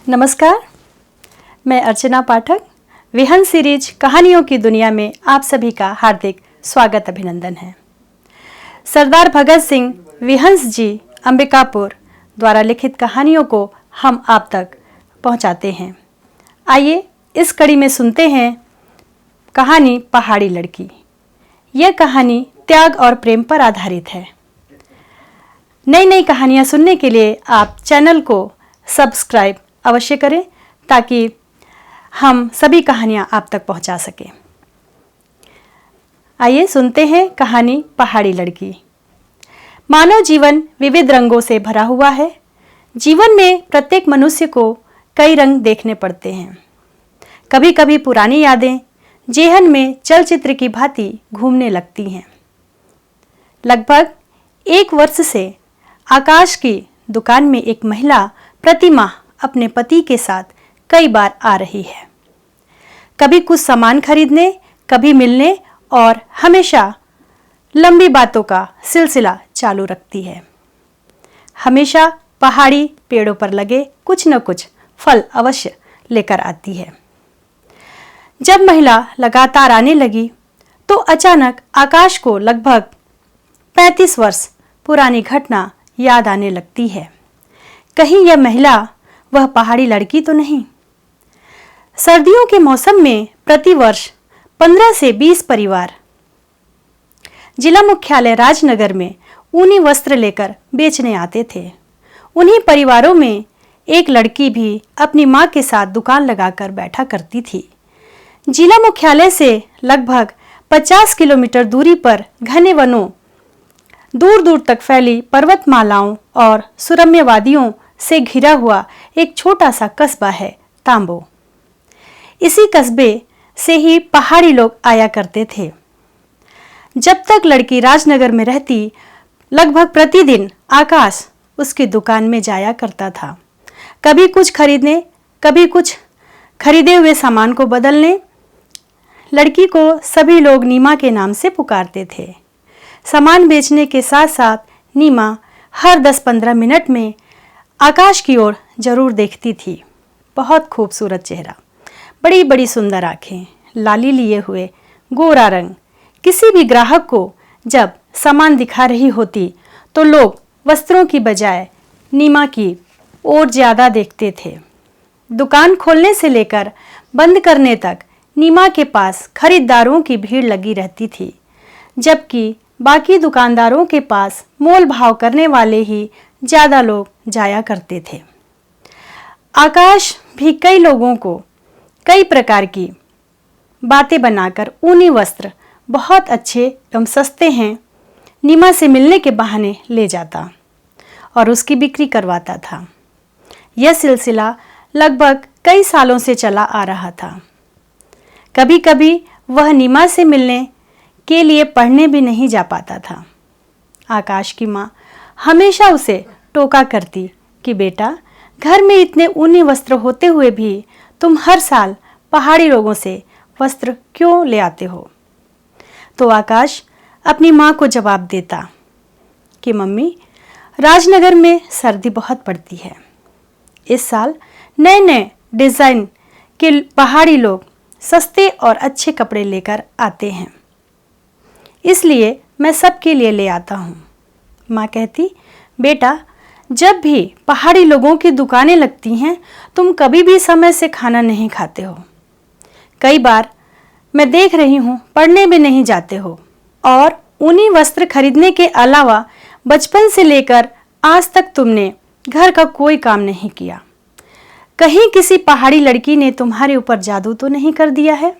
नमस्कार, मैं अर्चना पाठक। विहंग सीरीज कहानियों की दुनिया में आप सभी का हार्दिक स्वागत अभिनंदन है। सरदार भगत सिंह विहंस जी अंबिकापुर द्वारा लिखित कहानियों को हम आप तक पहुंचाते हैं। आइए इस कड़ी में सुनते हैं कहानी पहाड़ी लड़की। यह कहानी त्याग और प्रेम पर आधारित है। नई नई कहानियां सुनने के लिए आप चैनल को सब्सक्राइब अवश्य करें ताकि हम सभी कहानियां आप तक पहुंचा सकें। आइए सुनते हैं कहानी पहाड़ी लड़की। मानव जीवन विविध रंगों से भरा हुआ है। जीवन में प्रत्येक मनुष्य को कई रंग देखने पड़ते हैं। कभी कभी पुरानी यादें जेहन में चलचित्र की भांति घूमने लगती हैं। लगभग 1 वर्ष से आकाश की दुकान में एक महिला प्रतिमाह अपने पति के साथ कई बार आ रही है। कभी कुछ सामान खरीदने, कभी मिलने और हमेशा लंबी बातों का सिलसिला चालू रखती है। हमेशा पहाड़ी पेड़ों पर लगे कुछ न कुछ फल अवश्य लेकर आती है। जब महिला लगातार आने लगी तो अचानक आकाश को लगभग 35 वर्ष पुरानी घटना याद आने लगती है। कहीं यह महिला वह पहाड़ी लड़की तो नहीं। सर्दियों के मौसम में प्रतिवर्ष 15 से 20 परिवार जिला मुख्यालय राजनगर में ऊनी वस्त्र लेकर बेचने आते थे। उन्हीं परिवारों में एक लड़की भी अपनी मां के साथ दुकान लगाकर बैठा करती थी। जिला मुख्यालय से लगभग 50 किलोमीटर दूरी पर घने वनों, दूर दूर तक फैली पर्वतमालाओं और सुरम्य वादियों से घिरा हुआ एक छोटा सा कस्बा है तांबो। इसी कस्बे से ही पहाड़ी लोग आया करते थे। जब तक लड़की राजनगर में रहती, लगभग प्रतिदिन आकाश उसकी दुकान में जाया करता था। कभी कुछ खरीदने, कभी कुछ खरीदे हुए सामान को बदलने। लड़की को सभी लोग नीमा के नाम से पुकारते थे। सामान बेचने के साथ साथ नीमा हर 10-15 मिनट में आकाश की ओर जरूर देखती थी। बहुत खूबसूरत चेहरा, बड़ी बड़ी सुंदर आंखें, लाली लिए हुए गोरा रंग। किसी भी ग्राहक को जब सामान दिखा रही होती तो लोग वस्त्रों की बजाय नीमा की ओर ज्यादा देखते थे। दुकान खोलने से लेकर बंद करने तक नीमा के पास खरीदारों की भीड़ लगी रहती थी, जबकि बाकी दुकानदारों के पास मोल भाव करने वाले ही ज्यादा लोग जाया करते थे। आकाश भी कई लोगों को कई प्रकार की बातें बनाकर ऊनी वस्त्र बहुत अच्छे एवं सस्ते हैं नीमा से मिलने के बहाने ले जाता और उसकी बिक्री करवाता था। यह सिलसिला लगभग कई सालों से चला आ रहा था। कभी कभी वह नीमा से मिलने के लिए पढ़ने भी नहीं जा पाता था। आकाश की माँ हमेशा उसे टोका करती कि बेटा, घर में इतने ऊनी वस्त्र होते हुए भी तुम हर साल पहाड़ी लोगों से वस्त्र क्यों ले आते हो? तो आकाश अपनी माँ को जवाब देता कि मम्मी, राजनगर में सर्दी बहुत पड़ती है। इस साल नए नए डिज़ाइन के पहाड़ी लोग सस्ते और अच्छे कपड़े लेकर आते हैं, इसलिए मैं सबके लिए ले आता हूँ। माँ कहती, बेटा, जब भी पहाड़ी लोगों की दुकानें लगती हैं तुम कभी भी समय से खाना नहीं खाते हो। कई बार मैं देख रही हूँ पढ़ने भी नहीं जाते हो और ऊनी वस्त्र खरीदने के अलावा बचपन से लेकर आज तक तुमने घर का कोई काम नहीं किया। कहीं किसी पहाड़ी लड़की ने तुम्हारे ऊपर जादू तो नहीं कर दिया है?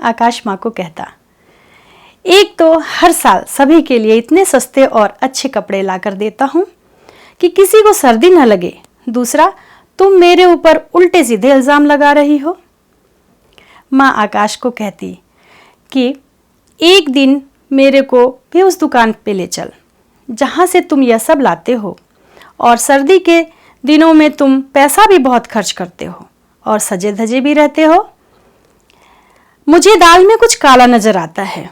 आकाश माँ को कहता, एक तो हर साल सभी के लिए इतने सस्ते और अच्छे कपड़े लाकर देता हूँ कि किसी को सर्दी न लगे। दूसरा, तुम मेरे ऊपर उल्टे सीधे इल्जाम लगा रही हो। माँ आकाश को कहती कि एक दिन मेरे को भी उस दुकान पे ले चल जहाँ से तुम यह सब लाते हो, और सर्दी के दिनों में तुम पैसा भी बहुत खर्च करते हो और सजे धजे भी रहते हो। मुझे दाल में कुछ काला नजर आता है।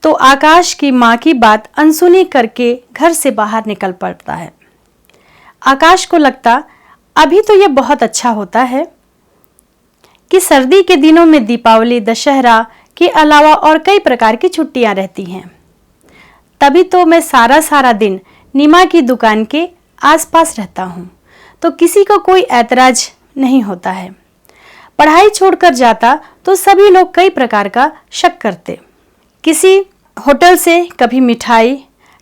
तो आकाश की माँ की बात अनसुनी करके घर से बाहर निकल पड़ता है। आकाश को लगता अभी तो ये बहुत अच्छा होता है कि सर्दी के दिनों में दीपावली, दशहरा के अलावा और कई प्रकार की छुट्टियां रहती हैं। तभी तो मैं सारा सारा दिन नीमा की दुकान के आसपास रहता हूँ, तो किसी को कोई ऐतराज नहीं होता है। पढ़ाई छोड़कर जाता तो सभी लोग कई प्रकार का शक करते। किसी होटल से कभी मिठाई,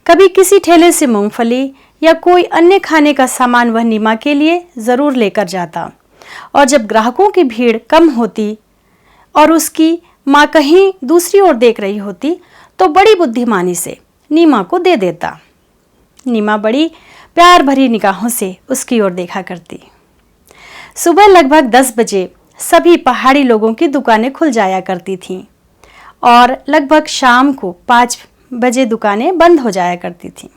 कभी किसी ठेले से मूंगफली या कोई अन्य खाने का सामान वह नीमा के लिए ज़रूर लेकर जाता। और जब ग्राहकों की भीड़ कम होती और उसकी माँ कहीं दूसरी ओर देख रही होती तो बड़ी बुद्धिमानी से नीमा को दे देता। नीमा बड़ी प्यार भरी निगाहों से उसकी ओर देखा करती। सुबह लगभग 10 बजे सभी पहाड़ी लोगों की दुकानें खुल जाया करती थीं और लगभग शाम को 5 बजे दुकानें बंद हो जाया करती थीं।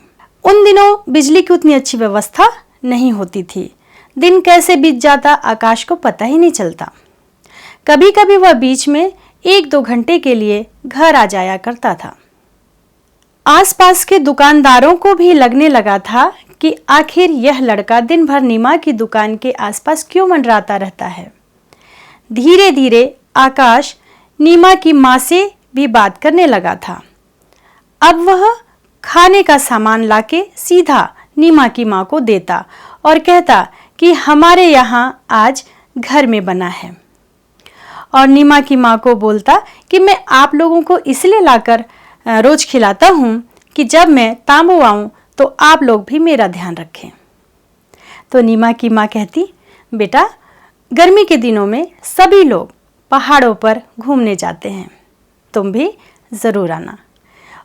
उन दिनों बिजली की उतनी अच्छी व्यवस्था नहीं होती थी। दिन कैसे बीत जाता आकाश को पता ही नहीं चलता। कभी कभी वह बीच में 1-2 घंटे के लिए घर आ जाया करता था। आसपास के दुकानदारों को भी लगने लगा था कि आखिर यह लड़का दिन भर नीमा की दुकान के आसपास क्यों मंडराता रहता है। धीरे धीरे आकाश नीमा की माँ से भी बात करने लगा था। अब वह खाने का सामान लाके सीधा नीमा की माँ को देता और कहता कि हमारे यहाँ आज घर में बना है। और नीमा की माँ को बोलता कि मैं आप लोगों को इसलिए लाकर रोज खिलाता हूँ कि जब मैं तांबू आऊँ तो आप लोग भी मेरा ध्यान रखें। तो नीमा की माँ कहती, बेटा गर्मी के दिनों में सभी लोग पहाड़ों पर घूमने जाते हैं, तुम भी ज़रूर आना।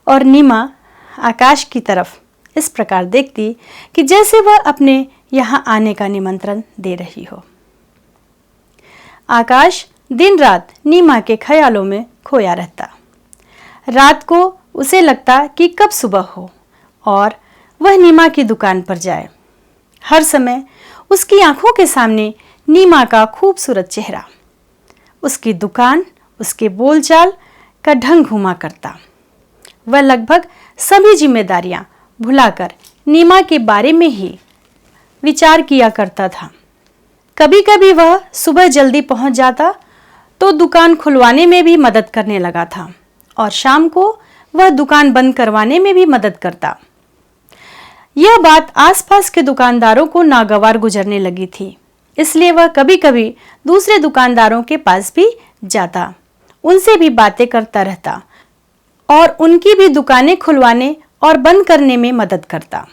और नीमा आकाश की तरफ इस प्रकार देखती कि जैसे वह अपने यहाँ आने का निमंत्रण दे रही हो। आकाश दिन रात नीमा के ख्यालों में खोया रहता। रात को उसे लगता कि कब सुबह हो और वह नीमा की दुकान पर जाए। हर समय उसकी आंखों के सामने नीमा का खूबसूरत चेहरा, उसकी दुकान, उसके बोलचाल का ढंग घुमा करता। वह लगभग सभी जिम्मेदारियां भुलाकर नीमा के बारे में ही विचार किया करता था। कभी कभी वह सुबह जल्दी पहुंच जाता तो दुकान खुलवाने में भी मदद करने लगा था और शाम को वह दुकान बंद करवाने में भी मदद करता। यह बात आसपास के दुकानदारों को नागवार गुजरने लगी थी, इसलिए वह कभी कभी दूसरे दुकानदारों के पास भी जाता, उनसे भी बातें करता रहता और उनकी भी दुकानें खुलवाने और बंद करने में मदद करता।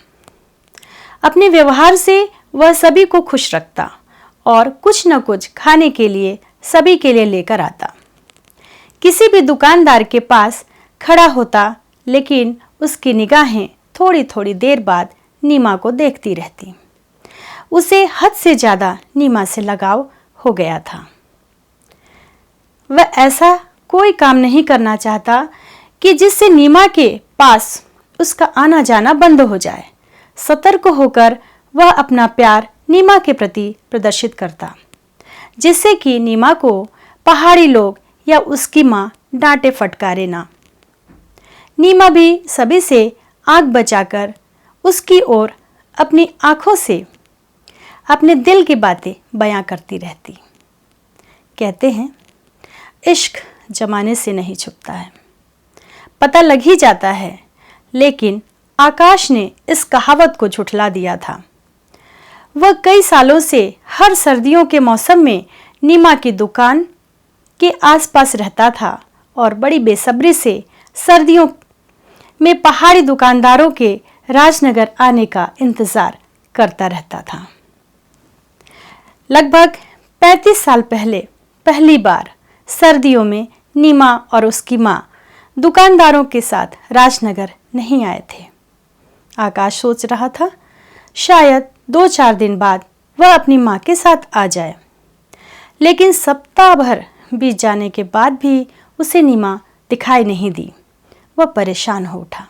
अपने व्यवहार से वह सभी को खुश रखता और कुछ न कुछ खाने के लिए सभी के लिए लेकर आता। किसी भी दुकानदार के पास खड़ा होता, लेकिन उसकी निगाहें थोड़ी थोड़ी देर बाद नीमा को देखती रहती। उसे हद से ज़्यादा नीमा से लगाव हो गया था। वह ऐसा कोई काम नहीं करना चाहता कि जिससे नीमा के पास उसका आना जाना बंद हो जाए। सतर्क होकर वह अपना प्यार नीमा के प्रति प्रदर्शित करता, जिससे कि नीमा को पहाड़ी लोग या उसकी माँ डांटे फटकारे ना। नीमा भी सभी से आंख बचाकर उसकी ओर अपनी आंखों से अपने दिल की बातें बयां करती रहती। कहते हैं इश्क जमाने से नहीं छुपता है, पता लग ही जाता है, लेकिन आकाश ने इस कहावत को झुठला दिया था। वह कई सालों से हर सर्दियों के मौसम में नीमा की दुकान के आसपास रहता था और बड़ी बेसब्री से सर्दियों में पहाड़ी दुकानदारों के राजनगर आने का इंतजार करता रहता था। लगभग 35 साल पहले पहली बार सर्दियों में नीमा और उसकी माँ दुकानदारों के साथ राजनगर नहीं आए थे। आकाश सोच रहा था शायद 2-4 दिन बाद वह अपनी माँ के साथ आ जाए, लेकिन सप्ताह भर बीत जाने के बाद भी उसे नीमा दिखाई नहीं दी। वह परेशान हो उठा।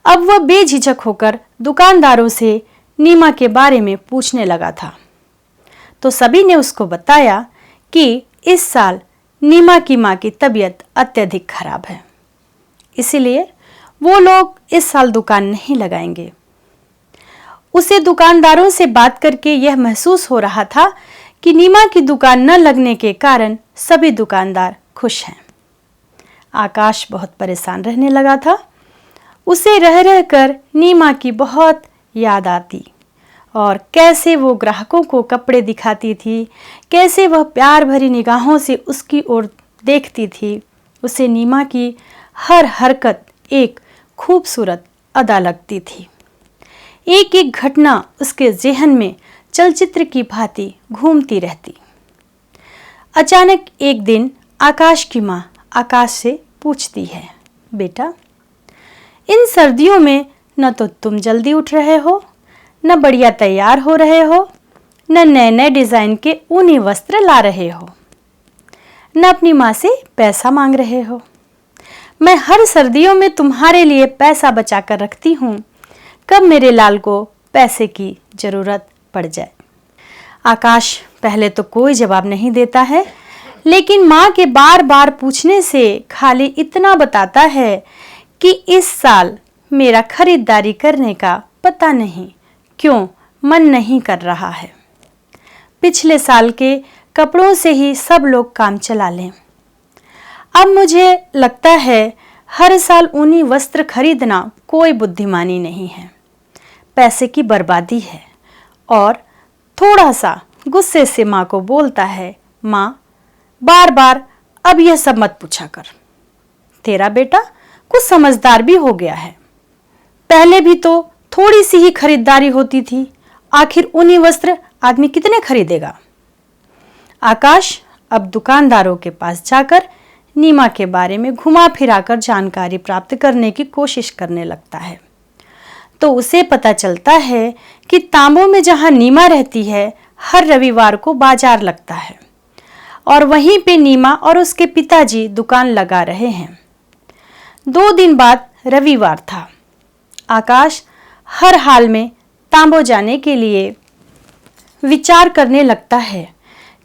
अब वह बेझिझक होकर दुकानदारों से नीमा के बारे में पूछने लगा था, तो सभी ने उसको बताया कि इस साल नीमा की माँ की तबीयत अत्यधिक खराब है, इसीलिए वो लोग इस साल दुकान नहीं लगाएंगे। उसे दुकानदारों से बात करके यह महसूस हो रहा था कि नीमा की दुकान न लगने के कारण सभी दुकानदार खुश हैं। आकाश बहुत परेशान रहने लगा था। उसे रह रहकर नीमा की बहुत याद आती और कैसे वो ग्राहकों को कपड़े दिखाती थी, कैसे वह प्यार भरी निगाहों से उसकी ओर देखती थी। उसे नीमा की हर हरकत एक खूबसूरत अदा लगती थी। एक एक घटना उसके ज़हन में चलचित्र की भांति घूमती रहती। अचानक एक दिन आकाश की माँ आकाश से पूछती है, बेटा, इन सर्दियों में न तो तुम जल्दी उठ रहे हो, न बढ़िया तैयार हो रहे हो, न नए नए डिज़ाइन के ऊनी वस्त्र ला रहे हो, न अपनी माँ से पैसा मांग रहे हो। मैं हर सर्दियों में तुम्हारे लिए पैसा बचा कर रखती हूँ, कब मेरे लाल को पैसे की ज़रूरत पड़ जाए। आकाश पहले तो कोई जवाब नहीं देता है, लेकिन माँ के बार बार पूछने से खाली इतना बताता है कि इस साल मेरा खरीदारी करने का पता नहीं क्यों मन नहीं कर रहा है। पिछले साल के कपड़ों से ही सब लोग काम चला लें। अब मुझे लगता है हर साल ऊनी वस्त्र खरीदना कोई बुद्धिमानी नहीं है, पैसे की बर्बादी है। और थोड़ा सा गुस्से से माँ को बोलता है, माँ, बार बार अब यह सब मत पूछा कर। तेरा बेटा कुछ समझदार भी हो गया है। पहले भी तो थोड़ी सी ही खरीदारी होती थी, आखिर ऊनी वस्त्र आदमी कितने खरीदेगा। आकाश अब दुकानदारों के पास जाकर नीमा के बारे में घुमा फिराकर जानकारी प्राप्त करने की कोशिश करने लगता है। तो उसे पता चलता है कि तांबो में जहां नीमा रहती है, हर रविवार को बाजार लगता है और वहीं पे नीमा और उसके पिताजी दुकान लगा रहे हैं। 2 दिन बाद रविवार था। आकाश हर हाल में तांबो जाने के लिए विचार करने लगता है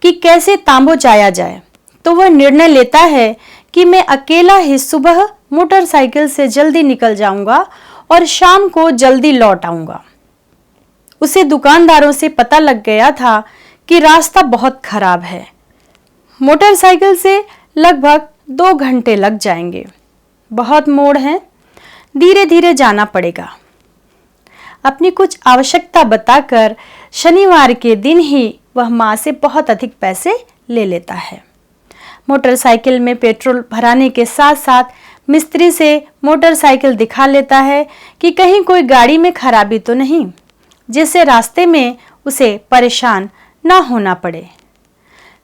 कि कैसे तांबो जाया जाए। तो वह निर्णय लेता है कि मैं अकेला ही सुबह मोटरसाइकिल से जल्दी निकल जाऊंगा और शाम को जल्दी लौट आऊंगा। उसे दुकानदारों से पता लग गया था कि रास्ता बहुत खराब है। मोटरसाइकिल से लगभग 2 घंटे लग जाएंगे। बहुत मोड़ हैं, धीरे धीरे जाना पड़ेगा। अपनी कुछ आवश्यकता बताकर शनिवार के दिन ही वह माँ से बहुत अधिक पैसे ले लेता है। मोटरसाइकिल में पेट्रोल भराने के साथ साथ मिस्त्री से मोटरसाइकिल दिखा लेता है कि कहीं कोई गाड़ी में खराबी तो नहीं, जिससे रास्ते में उसे परेशान ना होना पड़े।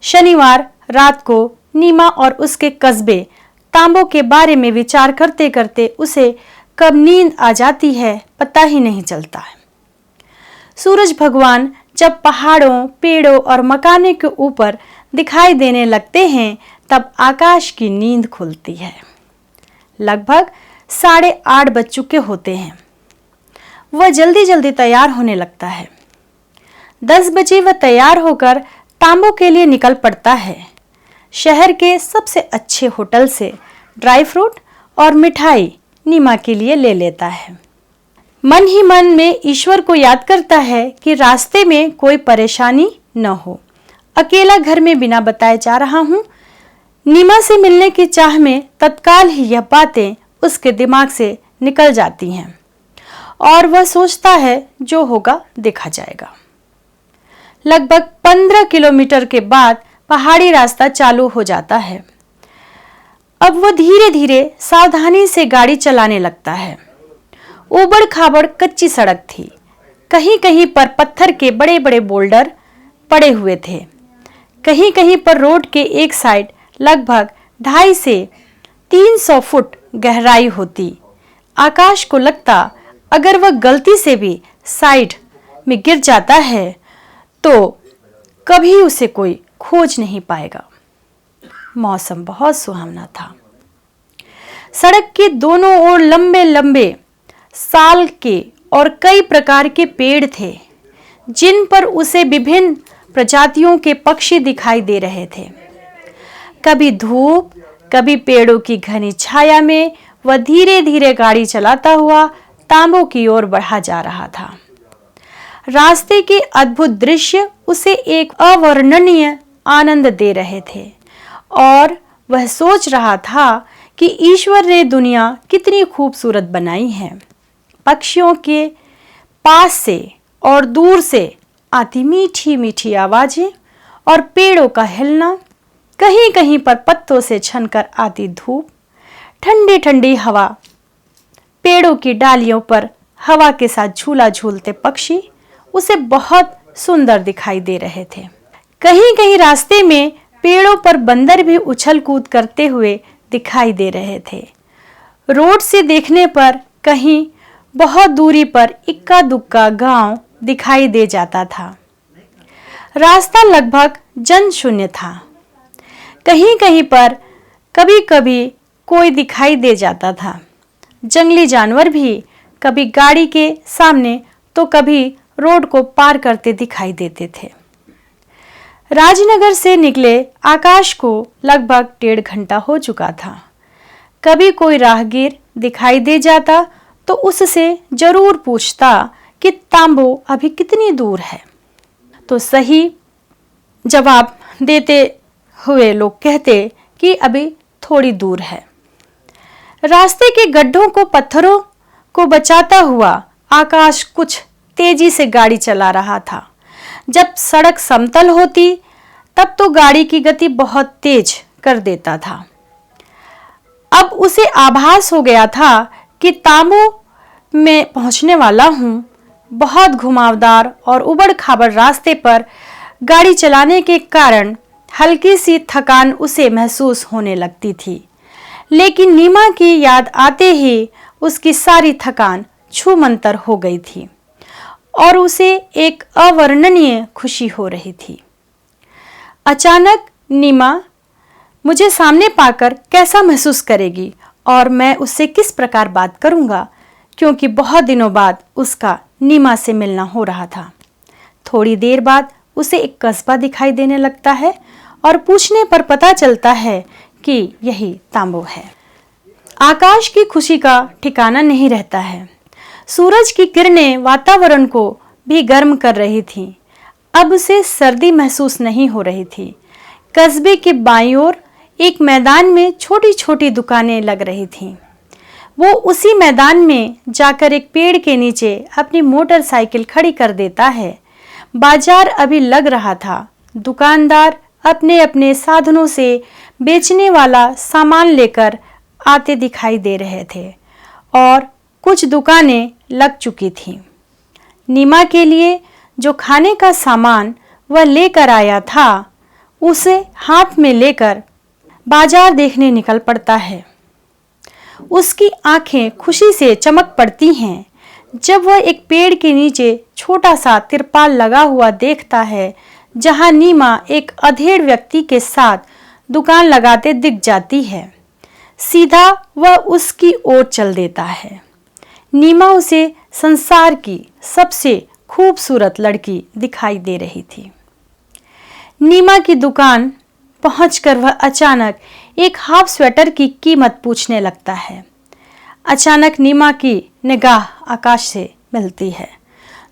शनिवार रात को नीमा और उसके कस्बे तांबो के बारे में विचार करते करते उसे कब नींद आ जाती है पता ही नहीं चलता है। सूरज भगवान जब पहाड़ों, पेड़ों और मकानों के ऊपर दिखाई देने लगते हैं, तब आकाश की नींद खुलती है। लगभग 8:30 बज चुके होते हैं। वह जल्दी जल्दी तैयार होने लगता है। 10 बजे वह तैयार होकर तांबो के लिए निकल पड़ता है। शहर के सबसे अच्छे होटल से ड्राई फ्रूट और मिठाई नीमा के लिए ले लेता है। मन ही मन में ईश्वर को याद करता है कि रास्ते में कोई परेशानी न हो। अकेला घर में बिना बताए जा रहा हूँ। नीमा से मिलने की चाह में तत्काल ही यह बातें उसके दिमाग से निकल जाती हैं और वह सोचता है जो होगा देखा जाएगा। लगभग 15 किलोमीटर के बाद पहाड़ी रास्ता चालू हो जाता है। अब वह धीरे धीरे सावधानी से गाड़ी चलाने लगता है। ऊबड़ खाबड़ कच्ची सड़क थी। कहीं कहीं पर पत्थर के बड़े बड़े बोल्डर पड़े हुए थे। कहीं कहीं पर रोड के एक साइड लगभग 250 से 300 फुट गहराई होती। आकाश को लगता अगर वह गलती से भी साइड में गिर जाता है तो कभी उसे कोई खोज नहीं पाएगा। मौसम बहुत सुहावना था। सड़क के दोनों ओर लंबे लंबे साल के और कई प्रकार के पेड़ थे, जिन पर उसे विभिन्न प्रजातियों के पक्षी दिखाई दे रहे थे। कभी धूप, कभी पेड़ों की घनी छाया में वह धीरे धीरे गाड़ी चलाता हुआ तांबो की ओर बढ़ा जा रहा था। रास्ते के अद्भुत दृश्य उसे एक अवर्णनीय आनंद दे रहे थे और वह सोच रहा था कि ईश्वर ने दुनिया कितनी खूबसूरत बनाई है। पक्षियों के पास से और दूर से आती मीठी मीठी आवाजें और पेड़ों का हिलना, कहीं कहीं पर पत्तों से छनकर आती धूप, ठंडी ठंडी हवा, पेड़ों की डालियों पर हवा के साथ झूला झूलते पक्षी उसे बहुत सुंदर दिखाई दे रहे थे। कहीं कहीं रास्ते में पेड़ों पर बंदर भी उछल कूद करते हुए दिखाई दे रहे थे। रोड से देखने पर कहीं बहुत दूरी पर इक्का दुक्का गांव दिखाई दे जाता था। रास्ता लगभग जनशून्य था। कहीं कहीं पर कभी कभी कोई दिखाई दे जाता था। जंगली जानवर भी कभी गाड़ी के सामने तो कभी रोड को पार करते दिखाई देते थे। राजनगर से निकले आकाश को लगभग 1.5 घंटा हो चुका था। कभी कोई राहगीर दिखाई दे जाता तो उससे जरूर पूछता कि तांबो अभी कितनी दूर है, तो सही जवाब देते हुए लोग कहते कि अभी थोड़ी दूर है। रास्ते के गड्ढों को पत्थरों को बचाता हुआ आकाश कुछ तेजी से गाड़ी चला रहा था। जब सड़क समतल होती तब तो गाड़ी की गति बहुत तेज कर देता था। अब उसे आभास हो गया था कि तांबू में पहुंचने वाला हूं। बहुत घुमावदार और उबड़ खाबड़ रास्ते पर गाड़ी चलाने के कारण हल्की सी थकान उसे महसूस होने लगती थी, लेकिन नीमा की याद आते ही उसकी सारी थकान छूमंतर हो गई थी और उसे एक अवर्णनीय खुशी हो रही थी। अचानक नीमा मुझे सामने पाकर कैसा महसूस करेगी और मैं उससे किस प्रकार बात करूंगा, क्योंकि बहुत दिनों बाद उसका नीमा से मिलना हो रहा था। थोड़ी देर बाद उसे एक कस्बा दिखाई देने लगता है और पूछने पर पता चलता है कि यही तांबो है। आकाश की खुशी का ठिकाना नहीं रहता है। सूरज की किरणें वातावरण को भी गर्म कर रही थीं। अब उसे सर्दी महसूस नहीं हो रही थी। कस्बे के बाईं ओर एक मैदान में छोटी छोटी दुकानें लग रही थीं। वो उसी मैदान में जाकर एक पेड़ के नीचे अपनी मोटरसाइकिल खड़ी कर देता है। बाजार अभी लग रहा था। दुकानदार अपने अपने साधनों से बेचने वाला सामान लेकर आते दिखाई दे रहे थे और कुछ दुकानें लग चुकी थीं। नीमा के लिए जो खाने का सामान वह लेकर आया था उसे हाथ में लेकर बाजार देखने निकल पड़ता है। उसकी आंखें खुशी से चमक पड़ती हैं जब वह एक पेड़ के नीचे छोटा सा तिरपाल लगा हुआ देखता है, जहां नीमा एक अधेड़ व्यक्ति के साथ दुकान लगाते दिख जाती है। सीधा वह उसकी ओर चल देता है। नीमा उसे संसार की सबसे खूबसूरत लड़की दिखाई दे रही थी। नीमा की दुकान पहुंचकर वह अचानक एक हाफ स्वेटर की कीमत पूछने लगता है। अचानक नीमा की निगाह आकाश से मिलती है।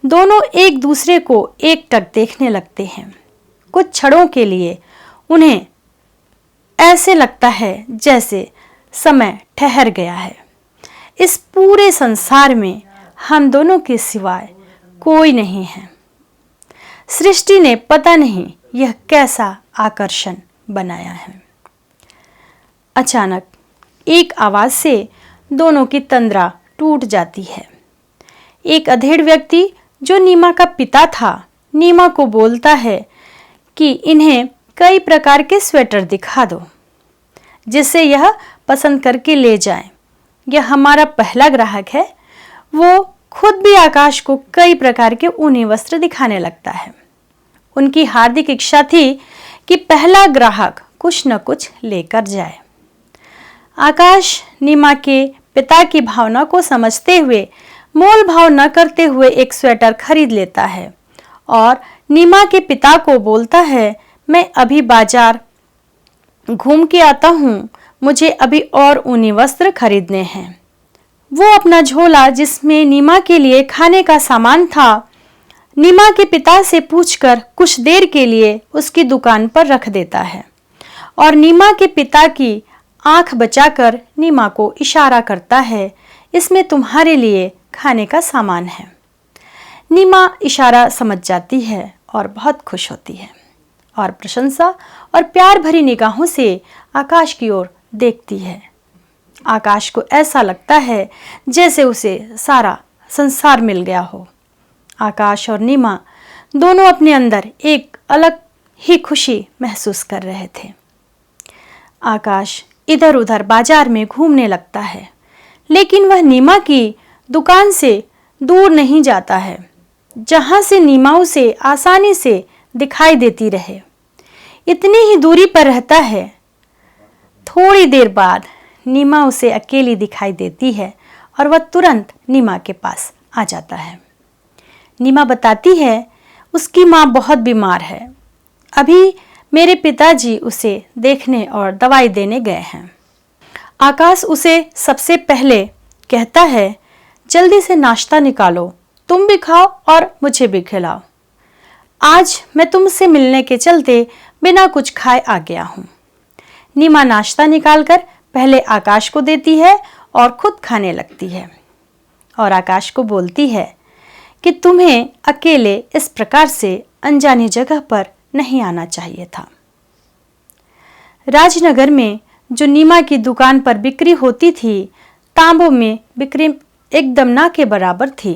दोनों एक दूसरे को एकटक देखने लगते हैं। कुछ क्षणों के लिए उन्हें ऐसे लगता है जैसे समय ठहर गया है। इस पूरे संसार में हम दोनों के सिवाय कोई नहीं है। सृष्टि ने पता नहीं यह कैसा आकर्षण बनाया है। अचानक एक आवाज से दोनों की तंद्रा टूट जाती है। एक अधेड़ व्यक्ति जो नीमा का पिता था, नीमा को बोलता है कि इन्हें कई प्रकार के स्वेटर दिखा दो जिससे यह पसंद करके ले जाएं। यह हमारा पहला ग्राहक है। वो खुद भी आकाश को कई प्रकार के ऊनी वस्त्र दिखाने लगता है। उनकी हार्दिक इच्छा थी कि पहला ग्राहक कुछ न कुछ लेकर जाए। आकाश नीमा के पिता की भावना को समझते हुए मोल भाव न करते हुए एक स्वेटर खरीद लेता है और नीमा के पिता को बोलता है, मैं अभी बाजार घूम के आता हूँ, मुझे अभी और ऊनी वस्त्र खरीदने हैं। वो अपना झोला जिसमें नीमा के लिए खाने का सामान था नीमा के पिता से पूछकर कुछ देर के लिए उसकी दुकान पर रख देता है और नीमा के पिता की आंख बचाकर नीमा को इशारा करता है, इसमें तुम्हारे लिए खाने का सामान है। नीमा इशारा समझ जाती है और बहुत खुश होती है और प्रशंसा और प्यार भरी निगाहों से आकाश की ओर देखती है। आकाश को ऐसा लगता है जैसे उसे सारा संसार मिल गया हो। आकाश और नीमा दोनों अपने अंदर एक अलग ही खुशी महसूस कर रहे थे। आकाश इधर उधर बाजार में घूमने लगता है, लेकिन वह नीमा की दुकान से दूर नहीं जाता है, जहां से नीमा उसे आसानी से दिखाई देती रहे। इतनी ही दूरी पर रहता है। थोड़ी देर बाद नीमा उसे अकेली दिखाई देती है और वह तुरंत नीमा के पास आ जाता है। नीमा बताती है उसकी माँ बहुत बीमार है, अभी मेरे पिताजी उसे देखने और दवाई देने गए हैं। आकाश उसे सबसे पहले कहता है, जल्दी से नाश्ता निकालो, तुम भी खाओ और मुझे भी खिलाओ। आज मैं तुमसे मिलने के चलते बिना कुछ खाए आ गया हूँ। नीमा नाश्ता निकालकर पहले आकाश को देती है और खुद खाने लगती है और आकाश को बोलती है कि तुम्हें अकेले इस प्रकार से अनजानी जगह पर नहीं आना चाहिए था। राजनगर में जो नीमा की दुकान पर बिक्री होती थी, तांबों में बिक्री एकदम ना के बराबर थी।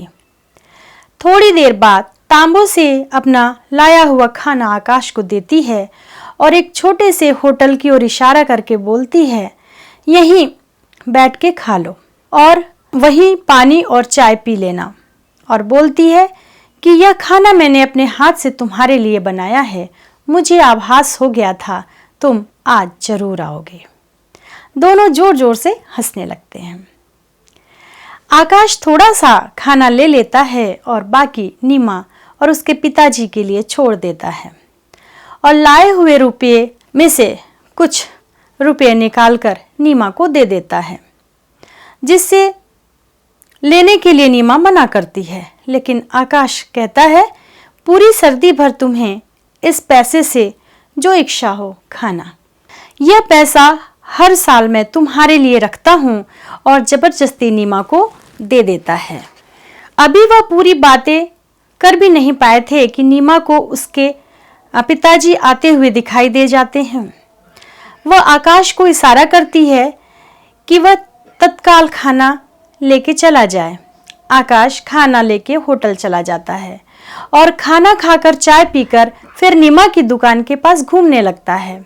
थोड़ी देर बाद तांबों से अपना लाया हुआ खाना आकाश को देती है और एक छोटे से होटल की ओर इशारा करके बोलती है, यहीं बैठ के खा लो और वहीं पानी और चाय पी लेना। और बोलती है कि यह खाना मैंने अपने हाथ से तुम्हारे लिए बनाया है, मुझे आभास हो गया था तुम आज जरूर आओगे। दोनों जोर जोर से हंसने लगते हैं। आकाश थोड़ा सा खाना ले लेता है और बाकी नीमा और उसके पिताजी के लिए छोड़ देता है और लाए हुए रुपये में से कुछ रुपये निकालकर नीमा को दे देता है, जिससे लेने के लिए नीमा मना करती है। लेकिन आकाश कहता है, पूरी सर्दी भर तुम्हें इस पैसे से जो इच्छा हो खाना। यह पैसा हर साल मैं तुम्हारे लिए रखता हूँ और जबरदस्ती नीमा को दे देता है। अभी वह पूरी बातें कर भी नहीं पाए थे कि नीमा को उसके पिताजी आते हुए दिखाई दे जाते हैं। वह आकाश को इशारा करती है कि वह तत्काल खाना लेके चला जाए। आकाश खाना लेके होटल चला जाता है और खाना खाकर चाय पीकर फिर नीमा की दुकान के पास घूमने लगता है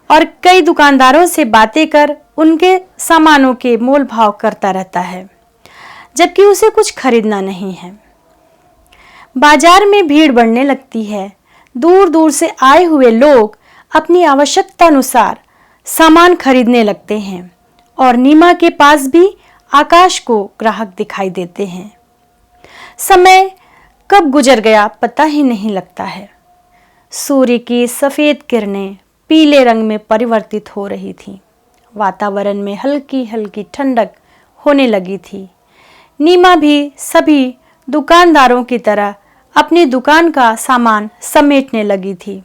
और कई दुकानदारों से बातें कर उनके सामानों के मोल भाव करता रहता है, जबकि उसे कुछ खरीदना नहीं है। बाजार में भीड़ बढ़ने लगती है। दूर दूर से आए हुए लोग अपनी आवश्यकता अनुसार सामान खरीदने लगते हैं और नीमा के पास भी आकाश को ग्राहक दिखाई देते हैं। समय कब गुजर गया पता ही नहीं लगता है। सूर्य की सफेद किरणें पीले रंग में परिवर्तित हो रही थी। वातावरण में हल्की हल्की ठंडक होने लगी थी। नीमा भी सभी दुकानदारों की तरह अपनी दुकान का सामान समेटने लगी थी।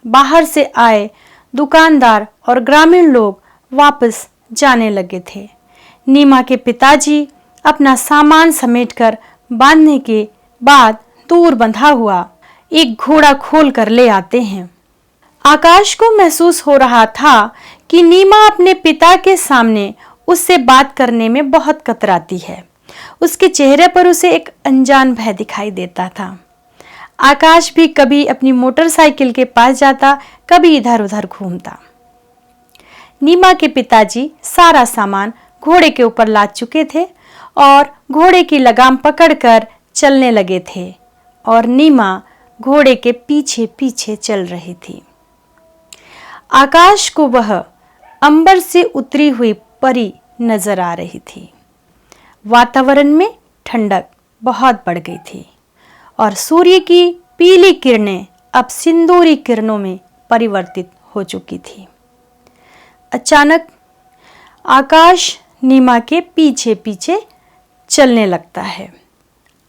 बाहर से आए दुकानदार और ग्रामीण लोग वापस जाने लगे थे। नीमा के पिताजी अपना सामान समेटकर बांधने के बाद दूर बंधा हुआ एक घोड़ा खोल कर ले आते हैं। आकाश को महसूस हो रहा था कि नीमा अपने पिता के सामने उससे बात करने में बहुत कतराती है। उसके चेहरे पर उसे एक अनजान भय दिखाई देता था। आकाश भी कभी अपनी मोटरसाइकिल के पास जाता, कभी इधर उधर घूमता। नीमा के पिताजी सारा सामान घोड़े के ऊपर लाद चुके थे और घोड़े की लगाम पकड़कर चलने लगे थे और नीमा घोड़े के पीछे पीछे चल रही थी। आकाश को वह अंबर से उतरी हुई परी नजर आ रही थी। वातावरण में ठंडक बहुत बढ़ गई थी और सूर्य की पीली किरणें अब सिंदूरी किरणों में परिवर्तित हो चुकी थी। अचानक आकाश नीमा के पीछे पीछे चलने लगता है।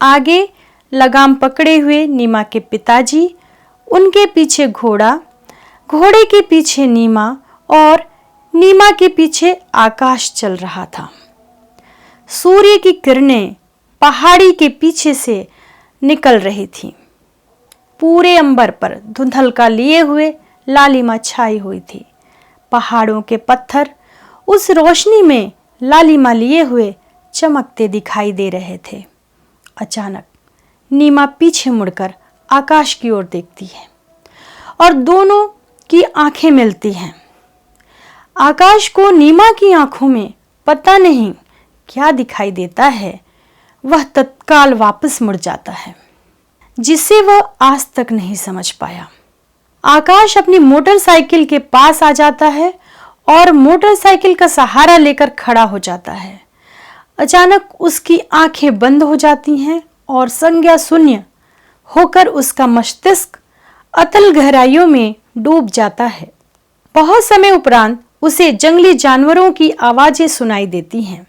आगे लगाम पकड़े हुए नीमा के पिताजी, उनके पीछे घोड़ा, घोड़े के पीछे नीमा और नीमा के पीछे आकाश चल रहा था। सूर्य की किरणें पहाड़ी के पीछे से निकल रही थी। पूरे अंबर पर धुंधलका लिए हुए लालिमा छाई हुई थी। पहाड़ों के पत्थर उस रोशनी में लालिमा लिए हुए चमकते दिखाई दे रहे थे। अचानक नीमा पीछे मुड़कर आकाश की ओर देखती है और दोनों की आंखें मिलती हैं। आकाश को नीमा की आंखों में पता नहीं क्या दिखाई देता है। वह तत्काल वापस मुड़ जाता है, जिसे वह आज तक नहीं समझ पाया। आकाश अपनी मोटरसाइकिल के पास आ जाता है और मोटरसाइकिल का सहारा लेकर खड़ा हो जाता है। अचानक उसकी आंखें बंद हो जाती हैं और संज्ञा शून्य होकर उसका मस्तिष्क अतल गहराइयों में डूब जाता है। बहुत समय उपरांत उसे जंगली जानवरों की आवाजें सुनाई देती हैं।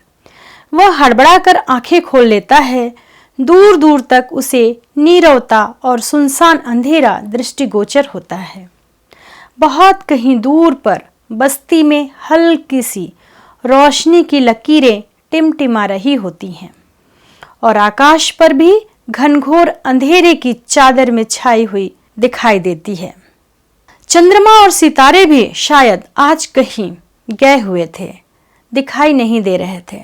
वह हड़बड़ाकर आंखें खोल लेता है। दूर दूर तक उसे नीरवता और सुनसान अंधेरा दृष्टिगोचर होता है। बहुत कहीं दूर पर बस्ती में हल्की सी रोशनी की लकीरें टिमटिमा रही होती हैं और आकाश पर भी घनघोर अंधेरे की चादर में छाई हुई दिखाई देती है। चंद्रमा और सितारे भी शायद आज कहीं गए हुए थे, दिखाई नहीं दे रहे थे।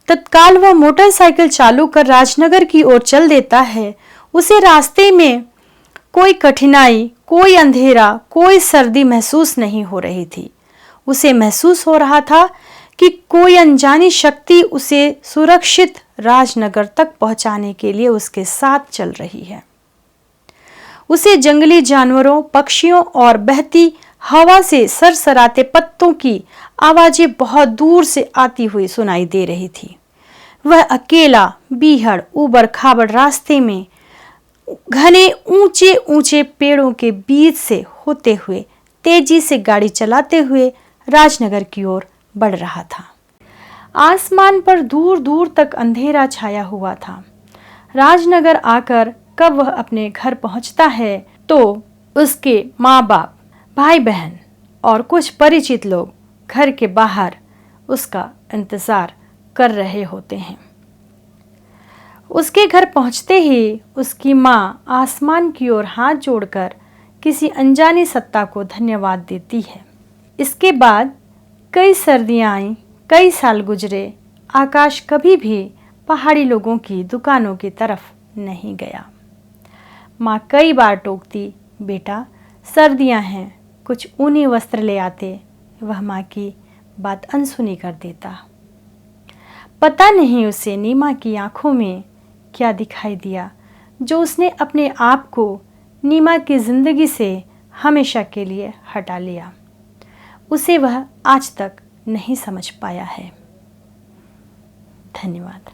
तत्काल वह मोटरसाइकिल चालू कर राजनगर की ओर चल देता है। उसे रास्ते में कोई कठिनाई, कोई अंधेरा, कोई सर्दी महसूस नहीं हो रही थी। उसे महसूस हो रहा था कि कोई अनजानी शक्ति उसे सुरक्षित राजनगर तक पहुंचाने के लिए उसके साथ चल रही है। उसे जंगली जानवरों, पक्षियों और बहती हवा से सरसराते पत्तों की आवाजें बहुत दूर से आती हुई सुनाई दे रही थी। वह अकेला बीहड़ ऊबड़ खाबड़ रास्ते में घने ऊंचे ऊंचे पेड़ों के बीच से होते हुए तेजी से गाड़ी चलाते हुए राजनगर की ओर बढ़ रहा था। आसमान पर दूर दूर तक अंधेरा छाया हुआ था। राजनगर आकर कब वह अपने घर पहुंचता है तो उसके माँ बाप, भाई बहन और कुछ परिचित लोग घर के बाहर उसका इंतजार कर रहे होते हैं। उसके घर पहुंचते ही उसकी माँ आसमान की ओर हाथ जोड़कर किसी अनजानी सत्ता को धन्यवाद देती है। इसके बाद कई सर्दियाँ आईं, कई साल गुजरे। आकाश कभी भी पहाड़ी लोगों की दुकानों की तरफ नहीं गया। माँ कई बार टोकती, बेटा सर्दियाँ हैं, कुछ ऊनी वस्त्र ले आते। वह माँ की बात अनसुनी कर देता। पता नहीं उसे नीमा की आंखों में क्या दिखाई दिया, जो उसने अपने आप को नीमा की जिंदगी से हमेशा के लिए हटा लिया। उसे वह आज तक नहीं समझ पाया है। धन्यवाद।